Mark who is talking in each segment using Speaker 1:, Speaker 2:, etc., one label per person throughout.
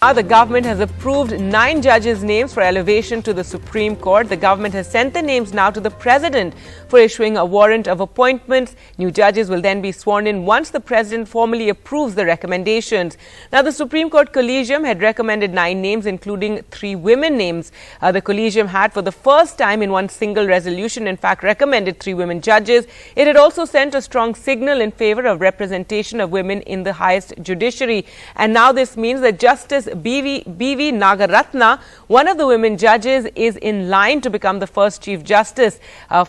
Speaker 1: Now the government has approved 9 judges' names for elevation to the Supreme Court. The government has sent the names now to the President for issuing a warrant of appointments. New judges will then be sworn in once the President formally approves the recommendations. Now, the Supreme Court Collegium had recommended 9 names, including 3 women names. The Collegium had, for the first time in one single resolution, in fact, recommended 3 women judges. It had also sent a strong signal in favor of representation of women in the highest judiciary. And now this means that Justice B.V. Nagaratna, one of the women judges, is in line to become the first Chief Justice,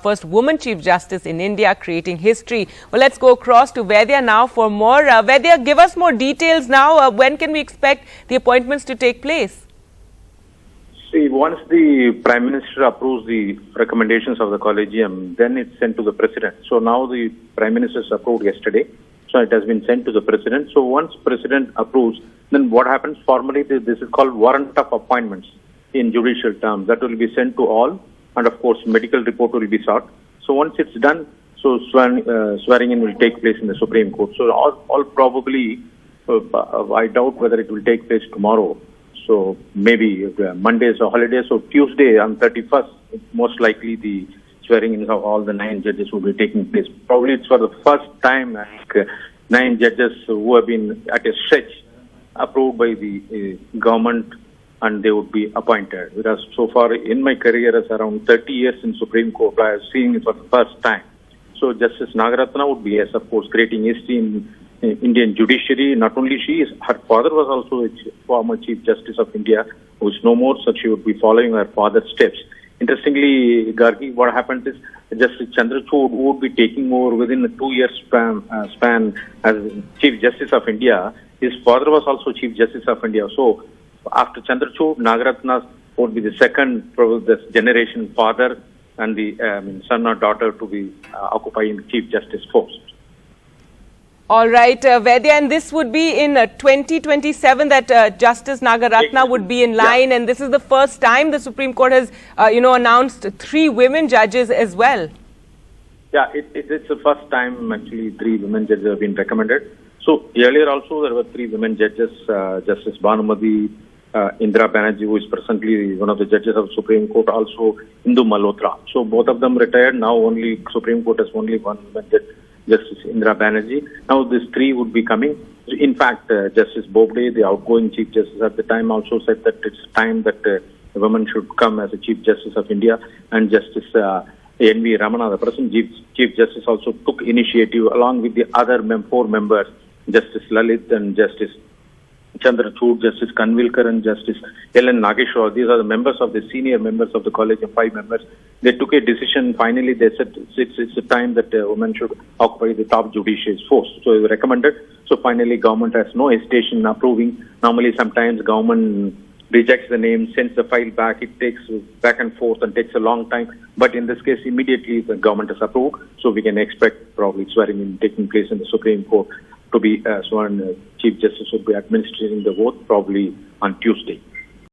Speaker 1: first woman Chief Justice in India, creating history. Well, let's go across to Vaidya now for more. Vaidya, give us more details now. When can we expect the appointments to take place?
Speaker 2: See, once the Prime Minister approves the recommendations of the Collegium, then it's sent to the President. So now the Prime Minister approved yesterday. So it has been sent to the President. So once President approves, then what happens formally, this is called warrant of appointments in judicial terms. That will be sent to all, and of course medical report will be sought. So once it's done, so swearing in will take place in the Supreme Court. So all probably, I doubt whether it will take place tomorrow. So maybe Monday is a holiday, so Tuesday on 31st, most likely the swearing in of all the 9 judges will be taking place. Probably it's for the first time 9 judges who have been at a stretch approved by the government, and they would be appointed. Whereas so far in my career as around 30 years in Supreme Court, I have seen it for the first time. So Justice Nagaratna would be, yes, of course, creating history in Indian judiciary. Not only she, her father was also a former Chief Justice of India, who is no more, so she would be following her father's steps. Interestingly, Gargi, what happens is Justice Chandrachud would be taking over within a 2-year span as Chief Justice of India. His father was also Chief Justice of India. So after Chandrachud, Nagaratna would be the second generation father and the son or daughter to be occupying the Chief Justice post.
Speaker 1: All right, Vaidya, and this would be in 2027 that Justice Nagaratna would be in line, and this is the first time the Supreme Court has, announced 3 women judges as well.
Speaker 2: Yeah, it's the first time actually 3 women judges have been recommended. So earlier also there were 3 women judges, Justice Bhanumati, Indira Banerjee, who is presently one of the judges of the Supreme Court, also Indu Malhotra. So both of them retired. Now only Supreme Court has only one woman judge, Justice Indira Banerjee. Now these 3 would be coming. In fact, Justice Bobde, the outgoing Chief Justice at the time, also said that it's time that a woman should come as a Chief Justice of India. And Justice N.V. Ramana, the present Chief Justice, also took initiative along with the other 4 members, Justice Lalit and Justice Chandrachud, Justice Kanvilkar and Justice L.N. Nageshwar. These are the members of the senior members of the college of 5 members. They took a decision. Finally, they said it's a time that a woman should occupy the top judicial post. So they recommended. So finally, government has no hesitation in approving. Normally, sometimes government rejects the name, sends the file back. It takes back and forth and takes a long time. But in this case, immediately the government has approved. So we can expect probably swearing in taking place in the Supreme Court to be sworn. Chief Justice will be administering the vote probably on Tuesday.